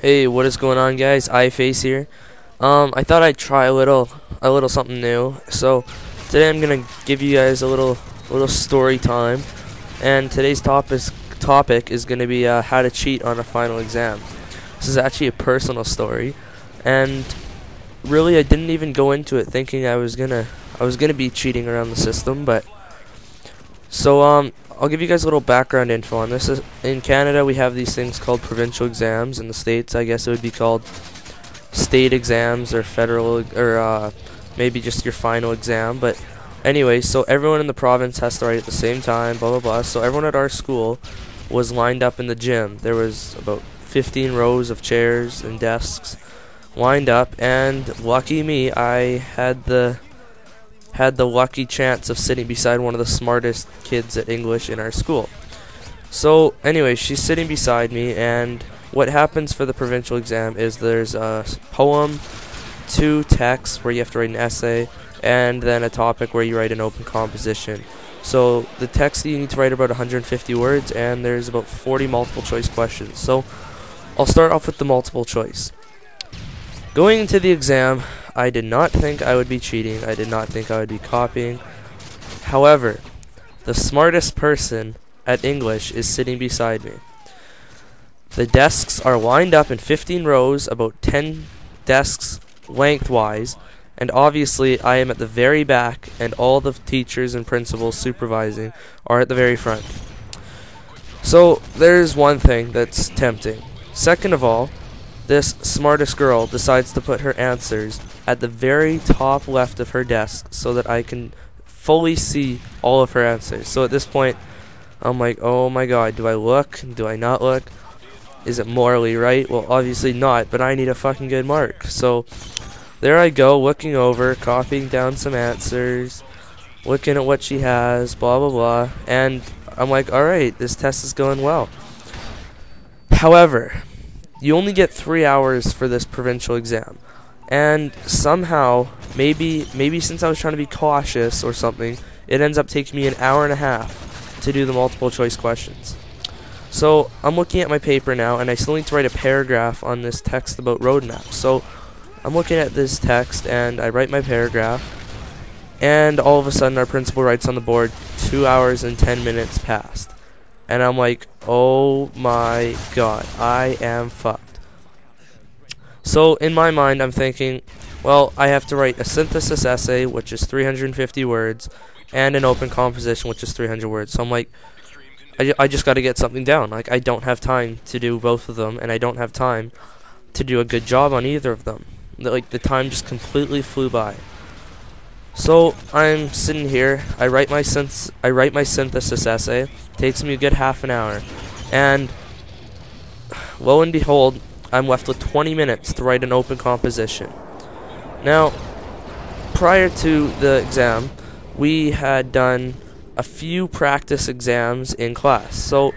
Hey, what is going on, guys? iFace here. I thought I'd try a little something new. So today I'm gonna give you guys a little story time, and today's topic is gonna be how to cheat on a final exam. This is actually a personal story, and really I didn't even go into it thinking I was gonna be cheating around the system, but I'll give you guys a little background info on this. In Canada, we have these things called provincial exams. In the States, I guess it would be called state exams or federal, or maybe just your final exam. But anyway, so everyone in the province has to write at the same time, blah, blah, blah. So everyone at our school was lined up in the gym. There was about 15 rows of chairs and desks lined up, and lucky me, I had the lucky chance of sitting beside one of the smartest kids at English in our school. So anyway, she's sitting beside me, and what happens for the provincial exam is there's a poem, 2 texts where you have to write an essay, and then a topic where you write an open composition. So the text, you need to write about 150 words, and there's about 40 multiple choice questions. So I'll start off with the multiple choice. Going into the exam, I did not think I would be cheating. I did not think I would be copying. However, the smartest person at English is sitting beside me. The desks are lined up in 15 rows, about 10 desks lengthwise, and obviously I am at the very back, and all the teachers and principals supervising are at the very front. So there's one thing that's tempting. Second of all, this smartest girl decides to put her answers at the very top left of her desk so that I can fully see all of her answers. So at this point, I'm like, oh my god, do I look? Do I not look? Is it morally right? Well, obviously not, but I need a fucking good mark. So there I go, looking over, copying down some answers, looking at what she has, blah blah blah, and I'm like, alright, this test is going well. However, you only get 3 hours for this provincial exam, and somehow, maybe since I was trying to be cautious or something, it ends up taking me an hour and a half to do the multiple choice questions. So I'm looking at my paper now, and I still need to write a paragraph on this text about roadmaps. So I'm looking at this text, and I write my paragraph, and all of a sudden our principal writes on the board 2 hours and 10 minutes passed. And I'm like, oh my god, I am fucked. So in my mind, I'm thinking, well, I have to write a synthesis essay, which is 350 words, and an open composition, which is 300 words. So I'm like, I just got to get something down. Like, I don't have time to do both of them, and I don't have time to do a good job on either of them. Like, the time just completely flew by. So I'm sitting here, I write my synthesis essay. Takes me a good half an hour, and lo and behold, I'm left with 20 minutes to write an open composition. Now, prior to the exam, we had done a few practice exams in class. So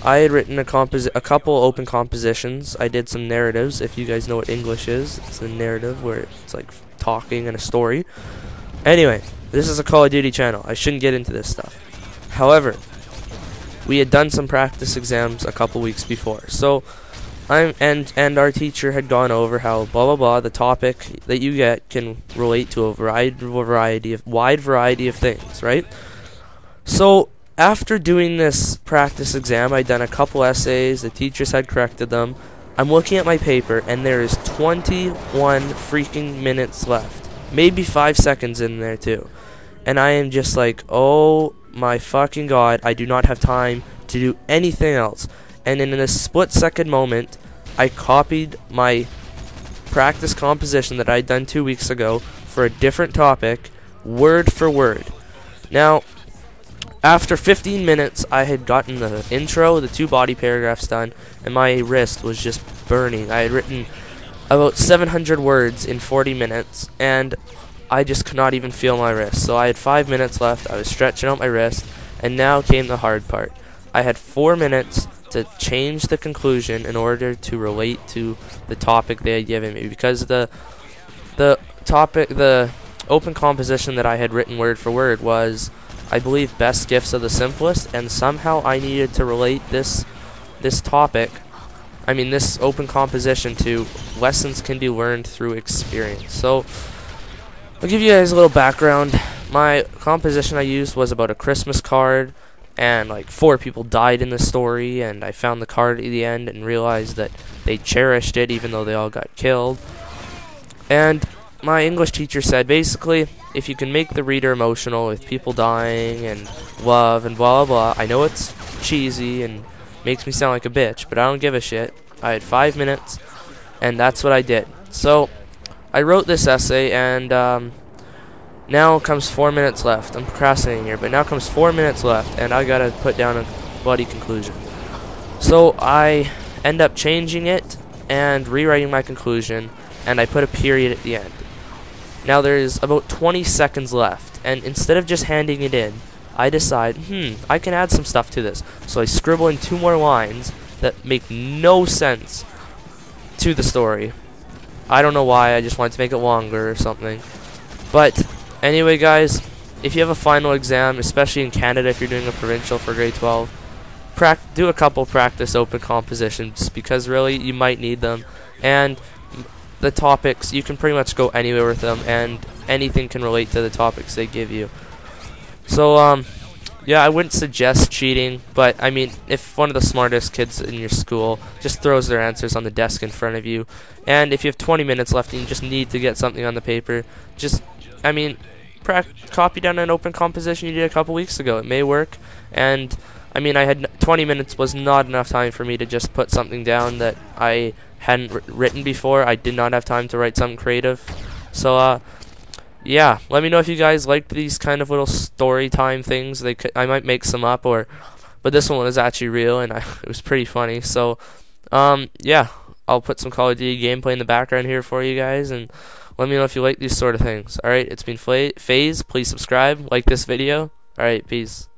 I had written a couple open compositions. I did some narratives. If you guys know what English is, it's a narrative where it's like talking and a story. Anyway, this is a Call of Duty channel. I shouldn't get into this stuff. However, we had done some practice exams a couple weeks before. So and our teacher had gone over how blah blah blah, the topic that you get can relate to a wide variety of things, right? So after doing this practice exam, I'd done a couple essays, the teachers had corrected them. I'm looking at my paper, and there is 21 freaking minutes left. Maybe 5 seconds in there too. And I am just like, oh my fucking god, I do not have time to do anything else. And in a split-second moment, I copied my practice composition that I'd done 2 weeks ago for a different topic, word for word. Now, after 15 minutes, I had gotten the intro, the 2 body paragraphs done, and my wrist was just burning. I had written about 700 words in 40 minutes, and I just could not even feel my wrist. So I had 5 minutes left, I was stretching out my wrist, and now came the hard part. I had 4 minutes to change the conclusion in order to relate to the topic they had given me, because the open composition that I had written word for word was, I believe, best gifts of the simplest, and somehow I needed to relate this topic this open composition to lessons can be learned through experience. So I'll give you guys a little background. My composition I used was about a Christmas card, and like 4 people died in the story, and I found the card at the end and realized that they cherished it even though they all got killed. And my English teacher said basically, if you can make the reader emotional with people dying and love and blah blah blah, I know it's cheesy and makes me sound like a bitch, but I don't give a shit. I had 5 minutes, and that's what I did. So I wrote this essay, and now comes 4 minutes left. I'm procrastinating here, but now comes 4 minutes left, and I gotta put down a bloody conclusion. So I end up changing it and rewriting my conclusion, and I put a period at the end. Now there's about 20 seconds left, and instead of just handing it in, I decide, I can add some stuff to this. So I scribble in 2 more lines that make no sense to the story. I don't know why, I just wanted to make it longer or something. But anyway, guys, if you have a final exam, especially in Canada if you're doing a provincial for grade 12, do a couple practice open compositions, because really you might need them. And the topics, you can pretty much go anywhere with them, and anything can relate to the topics they give you. So yeah, I wouldn't suggest cheating, but I mean, if one of the smartest kids in your school just throws their answers on the desk in front of you, and if you have 20 minutes left and you just need to get something on the paper, just, copy down an open composition you did a couple weeks ago. It may work. And I had 20 minutes was not enough time for me to just put something down that I hadn't written before. I did not have time to write something creative. So yeah, let me know if you guys liked these kind of little story time things. I might make some up, but this one was actually real, and it was pretty funny. So yeah, I'll put some Call of Duty gameplay in the background here for you guys, and let me know if you like these sort of things. Alright, it's been MW3. Please subscribe, like this video. Alright, peace.